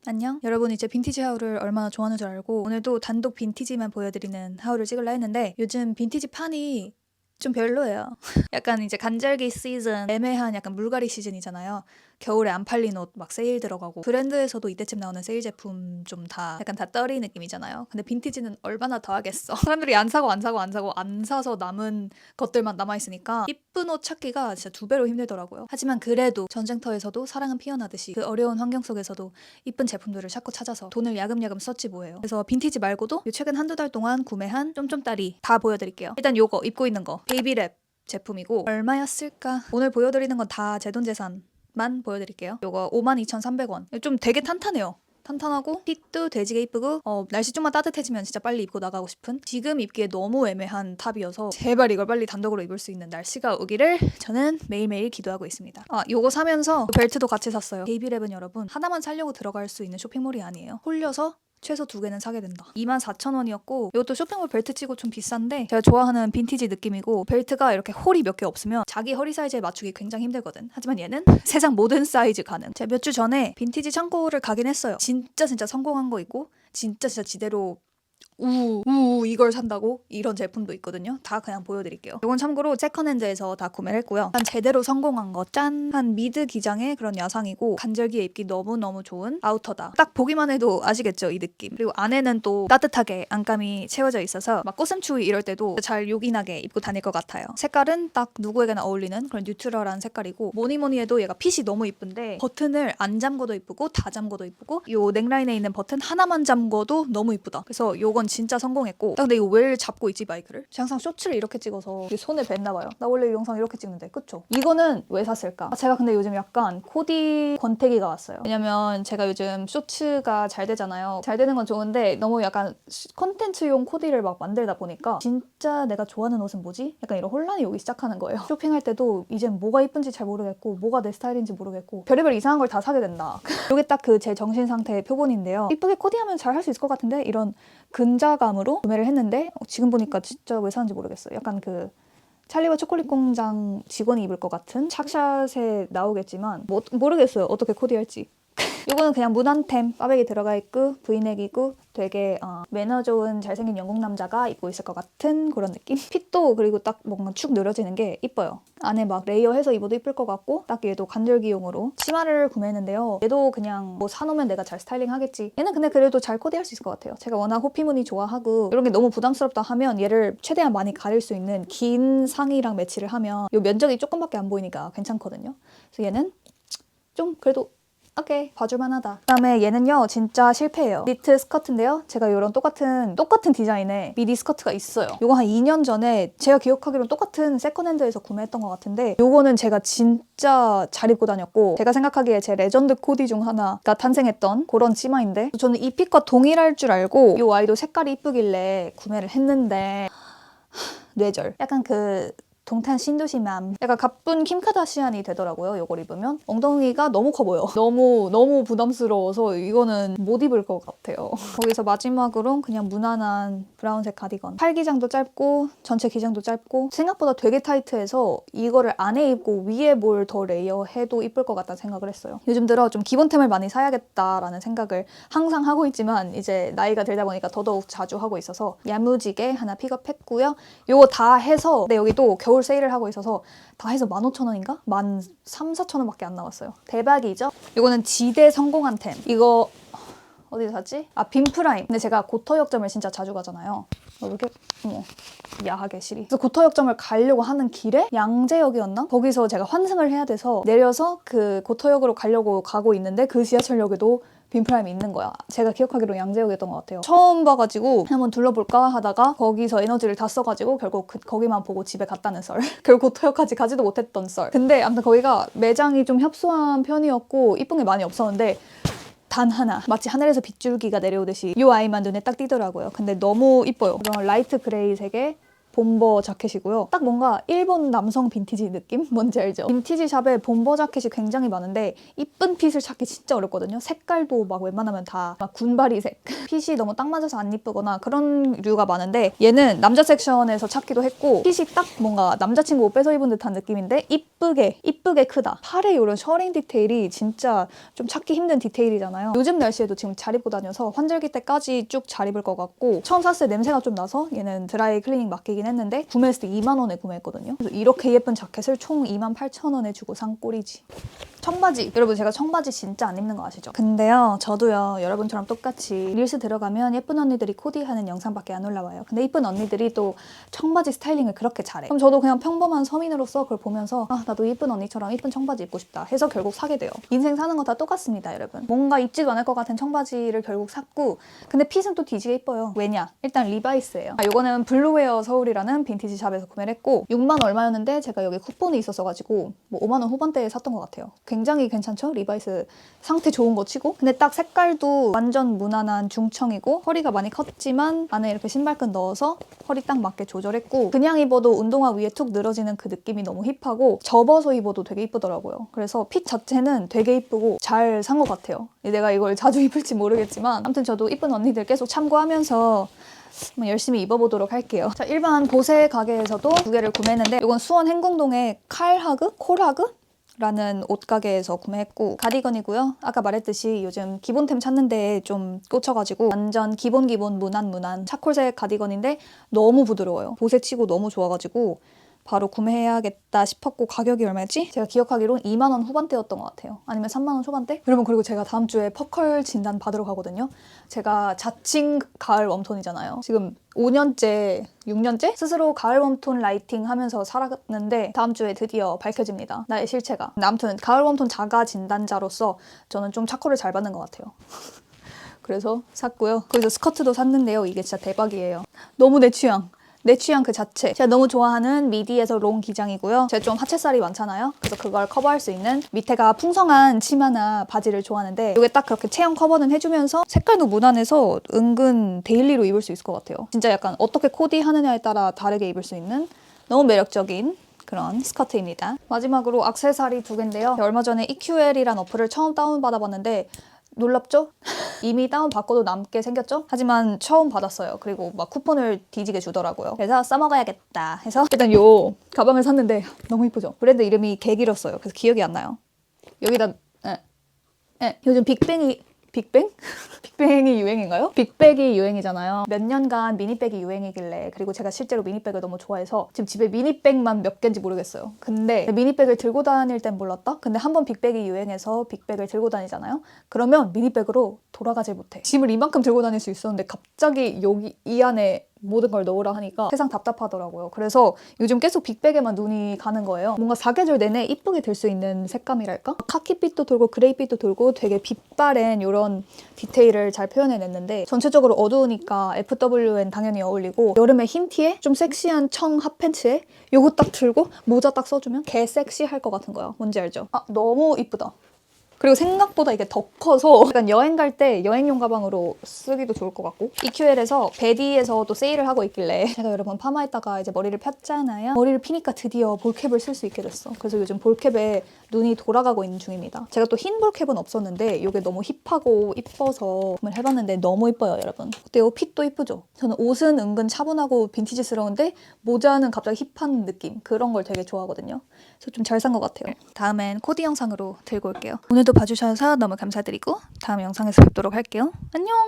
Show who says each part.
Speaker 1: 안녕. 여러분이 제 빈티지 하울을 얼마나 좋아하는 줄 알고 오늘도 단독 빈티지만 보여드리는 하울을 찍으려 했는데 요즘 빈티지 판이 좀 별로예요. 약간 이제 간절기 시즌, 애매한 약간 물갈이 시즌이잖아요. 겨울에 안 팔린 옷 막 세일 들어가고 브랜드에서도 이때쯤 나오는 세일 제품 좀 다 약간 다 떨이 느낌이잖아요. 근데 빈티지는 얼마나 더 하겠어. 사람들이 안 사서 남은 것들만 남아있으니까 이쁜 옷 찾기가 진짜 2배로 힘들더라고요. 하지만 그래도 전쟁터에서도 사랑은 피어나듯이 그 어려운 환경 속에서도 이쁜 제품들을 자꾸 찾아서 돈을 야금야금 썼지 뭐예요. 그래서 빈티지 말고도 최근 한두 달 동안 구매한 쫌쫌따리 다 보여드릴게요. 일단 요거 입고 있는 거 베이비랩 제품이고 얼마였을까? 오늘 보여드리는 건 다 제 돈 재산만 보여드릴게요. 요거 52,300원. 좀 되게 탄탄해요. 탄탄하고 핏도 되지게 이쁘고 날씨 좀만 따뜻해지면 진짜 빨리 입고 나가고 싶은, 지금 입기에 너무 애매한 탑이어서 제발 이걸 빨리 단독으로 입을 수 있는 날씨가 오기를 저는 매일매일 기도하고 있습니다. 요거 사면서 벨트도 같이 샀어요. 베이비랩은 여러분 하나만 사려고 들어갈 수 있는 쇼핑몰이 아니에요. 홀려서 최소 2개는 사게 된다. 24,000원이었고 이것도 쇼핑몰 벨트 치고 좀 비싼데 제가 좋아하는 빈티지 느낌이고, 벨트가 이렇게 홀이 몇 개 없으면 자기 허리 사이즈에 맞추기 굉장히 힘들거든. 하지만 얘는 세상 모든 사이즈 가능. 제가 몇 주 전에 빈티지 창고를 가긴 했어요. 진짜 성공한 거 있고 진짜 지대로 이걸 산다고 이런 제품도 있거든요. 다 그냥 보여드릴게요. 이건 참고로 세컨핸드에서 다 구매를 했고요. 한 제대로 성공한 거 짠! 한 미드 기장의 그런 야상이고 간절기에 입기 너무너무 좋은 아우터다. 딱 보기만 해도 아시겠죠? 이 느낌. 그리고 안에는 또 따뜻하게 안감이 채워져 있어서 막 꽃샘추위 이럴 때도 잘 요긴하게 입고 다닐 것 같아요. 색깔은 딱 누구에게나 어울리는 그런 뉴트럴한 색깔이고, 뭐니뭐니 해도 얘가 핏이 너무 이쁜데 버튼을 안 잠궈도 이쁘고 다 잠궈도 이쁘고 요 넥라인에 있는 버튼 하나만 잠궈도 너무 이쁘다. 그래서 요건 진짜 성공했고, 근데 이거 왜 잡고 있지 마이크를? 제가 항상 쇼츠를 이렇게 찍어서 손에 뱉나봐요. 나 원래 이 영상 이렇게 찍는데 그쵸? 이거는 왜 샀을까? 제가 근데 요즘 약간 코디 권태기가 왔어요. 왜냐면 제가 요즘 쇼츠가 잘 되잖아요. 잘 되는 건 좋은데 너무 약간 컨텐츠용 코디를 막 만들다 보니까 진짜 내가 좋아하는 옷은 뭐지? 약간 이런 혼란이 오기 시작하는 거예요. 쇼핑할 때도 이젠 뭐가 이쁜지 잘 모르겠고 뭐가 내 스타일인지 모르겠고 별의별 이상한 걸 다 사게 된다. 이게 딱 그 제 정신 상태의 표본인데요. 이쁘게 코디하면 잘 할 수 있을 것 같은데 이런 근자감으로 구매를 했는데 지금 보니까 진짜 왜 사는지 모르겠어요. 약간 그 찰리와 초콜릿 공장 직원이 입을 것 같은 착샷에 나오겠지만 모르겠어요. 어떻게 코디할지. 이거는 그냥 무난템, 꽈배기 들어가 있고 브이넥이고 되게 매너 좋은 잘생긴 영국 남자가 입고 있을 것 같은 그런 느낌? 핏도 그리고 딱 뭔가 축 늘어지는 게 이뻐요. 안에 막 레이어해서 입어도 이쁠 것 같고, 딱 얘도 간절기용으로 치마를 구매했는데요. 얘도 그냥 뭐 사놓으면 내가 잘 스타일링 하겠지. 얘는 근데 그래도 잘 코디할 수 있을 것 같아요. 제가 워낙 호피무늬 좋아하고 이런 게 너무 부담스럽다 하면 얘를 최대한 많이 가릴 수 있는 긴 상의랑 매치를 하면 이 면적이 조금밖에 안 보이니까 괜찮거든요. 그래서 얘는 좀 그래도 오케이, 봐줄만하다. 그다음에 얘는요 진짜 실패예요. 니트 스커트인데요, 제가 이런 똑같은 디자인의 미디 스커트가 있어요. 요거 한 2년 전에 제가 기억하기로는 똑같은 세컨핸드에서 구매했던 것 같은데, 요거는 제가 진짜 잘 입고 다녔고 제가 생각하기에 제 레전드 코디 중 하나가 탄생했던 그런 치마인데, 저는 이 핏과 동일할 줄 알고 요 아이도 색깔이 이쁘길래 구매를 했는데 뇌절. 약간 그 동탄 신도시맘, 약간 가쁜 킴 카다시안이 되더라고요. 이걸 입으면 엉덩이가 너무 커 보여. 너무 부담스러워서 이거는 못 입을 것 같아요. 거기서 마지막으로 그냥 무난한 브라운색 가디건, 팔 기장도 짧고 전체 기장도 짧고 생각보다 되게 타이트해서 이거를 안에 입고 위에 뭘 더 레이어해도 이쁠 것 같다는 생각을 했어요. 요즘 들어 좀 기본템을 많이 사야겠다라는 생각을 항상 하고 있지만 이제 나이가 들다 보니까 더더욱 자주 하고 있어서 야무지게 하나 픽업했고요. 요거 다 해서, 근데 여기 또 겨울 세일을 하고 있어서 다 해서 15,000원인가? 13,000~14,000원밖에 안 나왔어요. 대박이죠? 이거는 지대 성공한 템. 이거 어디서 샀지? 빔프라임. 근데 제가 고터역점을 진짜 자주 가잖아요. 이렇게 야하게 시리. 그래서 고터역점을 가려고 하는 길에 양재역이었나? 거기서 제가 환승을 해야 돼서 내려서 그 고터역으로 가고 있는데 그 지하철역에도 빔프라임이 있는 거야. 제가 기억하기로 양재역이었던 것 같아요. 처음 봐가지고 한번 둘러볼까 하다가 거기서 에너지를 다 써가지고 결국 거기만 보고 집에 갔다는 썰. 결국 고터역까지 가지도 못했던 썰. 근데 아무튼 거기가 매장이 좀 협소한 편이었고 이쁜 게 많이 없었는데 단 하나, 마치 하늘에서 빗줄기가 내려오듯이 이 아이만 눈에 딱 띄더라고요. 근데 너무 이뻐요. 이런 라이트 그레이 색의 봄버 자켓이고요. 딱 뭔가 일본 남성 빈티지 느낌? 뭔지 알죠? 빈티지 샵에 봄버 자켓이 굉장히 많은데 이쁜 핏을 찾기 진짜 어렵거든요. 색깔도 막 웬만하면 다 막 군바리색. 핏이 너무 딱 맞아서 안 이쁘거나 그런 류가 많은데 얘는 남자 섹션에서 찾기도 했고 핏이 딱 뭔가 남자친구 옷 뺏어 입은 듯한 느낌인데 이쁘게 크다. 팔에 이런 셔링 디테일이 진짜 좀 찾기 힘든 디테일이잖아요. 요즘 날씨에도 지금 잘 입고 다녀서 환절기 때까지 쭉 잘 입을 것 같고 처음 샀을 때 냄새가 좀 나서 얘는 드라이 클리닝 맡기긴 했는데 구매했을 때 2만 원에 구매했거든요. 그래서 이렇게 예쁜 자켓을 총 28,000원에 주고 산 꼴이지. 청바지! 여러분 제가 청바지 진짜 안 입는 거 아시죠? 근데요 저도요 여러분처럼 똑같이 릴스 들어가면 예쁜 언니들이 코디하는 영상밖에 안 올라와요. 근데 예쁜 언니들이 또 청바지 스타일링을 그렇게 잘해. 그럼 저도 그냥 평범한 서민으로서 그걸 보면서 아 나도 예쁜 언니처럼 예쁜 청바지 입고 싶다 해서 결국 사게 돼요. 인생 사는 거 다 똑같습니다 여러분. 뭔가 입지도 않을 것 같은 청바지를 결국 샀고 근데 핏은 또 뒤지게 이뻐요. 왜냐? 일단 리바이스예요. 요거는 블루웨어 서울이라는 빈티지 샵에서 구매를 했고 6만 얼마였는데 제가 여기 쿠폰이 있었어가지고 뭐 5만 원 후반대에 샀던 것 같아요. 굉장히 괜찮죠? 리바이스 상태 좋은 거 치고 근데 딱 색깔도 완전 무난한 중청이고 허리가 많이 컸지만 안에 이렇게 신발끈 넣어서 허리 딱 맞게 조절했고 그냥 입어도 운동화 위에 툭 늘어지는 그 느낌이 너무 힙하고 접어서 입어도 되게 이쁘더라고요. 그래서 핏 자체는 되게 이쁘고 잘 산 것 같아요. 내가 이걸 자주 입을지 모르겠지만 아무튼 저도 이쁜 언니들 계속 참고하면서 열심히 입어보도록 할게요. 자, 일반 보세 가게에서도 두 개를 구매했는데 이건 수원 행궁동의 콜하그? 라는 옷가게에서 구매했고 가디건이고요. 아까 말했듯이 요즘 기본템 찾는 데에 좀 꽂혀가지고 완전 기본 무난 차콜색 가디건인데 너무 부드러워요. 보세치고 너무 좋아가지고 바로 구매해야겠다 싶었고 가격이 얼마였지? 제가 기억하기론 2만 원 후반대였던 것 같아요. 아니면 3만 원 초반대? 여러분 그리고 제가 다음 주에 퍼컬 진단 받으러 가거든요. 제가 자칭 가을 웜톤이잖아요. 지금 5년째, 6년째? 스스로 가을 웜톤 라이팅 하면서 살았는데 다음 주에 드디어 밝혀집니다. 나의 실체가. 근데 아무튼 가을 웜톤 자가 진단자로서 저는 좀 차콜을 잘 받는 것 같아요. 그래서 샀고요. 거기서 스커트도 샀는데요. 이게 진짜 대박이에요. 너무 내 취향. 내 취향 그 자체. 제가 너무 좋아하는 미디에서 롱 기장이고요. 제가 좀 하체살이 많잖아요. 그래서 그걸 커버할 수 있는 밑에가 풍성한 치마나 바지를 좋아하는데 이게 딱 그렇게 체형 커버는 해주면서 색깔도 무난해서 은근 데일리로 입을 수 있을 것 같아요. 진짜 약간 어떻게 코디하느냐에 따라 다르게 입을 수 있는 너무 매력적인 그런 스커트입니다. 마지막으로 액세서리 두 개인데요. 얼마 전에 EQL이란 어플을 처음 다운받아봤는데 놀랍죠? 이미 다운받고도 남게 생겼죠? 하지만 처음 받았어요. 그리고 막 쿠폰을 뒤지게 주더라고요. 그래서 써먹어야겠다 해서 일단 요 가방을 샀는데 너무 이쁘죠? 브랜드 이름이 개 길었어요. 그래서 기억이 안 나요. 여기다 요즘 빅뱅? 빅뱅이 유행인가요? 빅백이 유행이잖아요. 몇 년간 미니백이 유행이길래 그리고 제가 실제로 미니백을 너무 좋아해서 지금 집에 미니백만 몇 개인지 모르겠어요. 근데 미니백을 들고 다닐 땐 몰랐다? 근데 한번 빅백이 유행해서 빅백을 들고 다니잖아요? 그러면 미니백으로 돌아가질 못해. 짐을 이만큼 들고 다닐 수 있었는데 갑자기 여기 이 안에 모든 걸 넣으라 하니까 세상 답답하더라고요. 그래서 요즘 계속 빅백에만 눈이 가는 거예요. 뭔가 사계절 내내 이쁘게 들 수 있는 색감이랄까? 카키빛도 돌고 그레이빛도 돌고 되게 빛바랜 이런 디테일을 잘 표현해냈는데 전체적으로 어두우니까 FWN 당연히 어울리고 여름에 흰 티에 좀 섹시한 청 핫팬츠에 요거 딱 들고 모자 딱 써주면 개 섹시할 것 같은 거야. 뭔지 알죠? 아 너무 이쁘다. 그리고 생각보다 이게 더 커서 약간 여행 갈 때 여행용 가방으로 쓰기도 좋을 것 같고 EQL에서 베디에서도 세일을 하고 있길래 제가 여러분 파마했다가 이제 머리를 폈잖아요. 머리를 피니까 드디어 볼캡을 쓸 수 있게 됐어. 그래서 요즘 볼캡에 눈이 돌아가고 있는 중입니다. 제가 또 흰 볼캡은 없었는데 이게 너무 힙하고 이뻐서 구매를 해봤는데 너무 이뻐요 여러분. 어때요? 핏도 이쁘죠? 저는 옷은 은근 차분하고 빈티지스러운데 모자는 갑자기 힙한 느낌 그런 걸 되게 좋아하거든요. 그래서 좀 잘 산 것 같아요. 다음엔 코디 영상으로 들고 올게요. 오늘도 봐주셔서 너무 감사드리고 다음 영상에서 뵙도록 할게요. 안녕!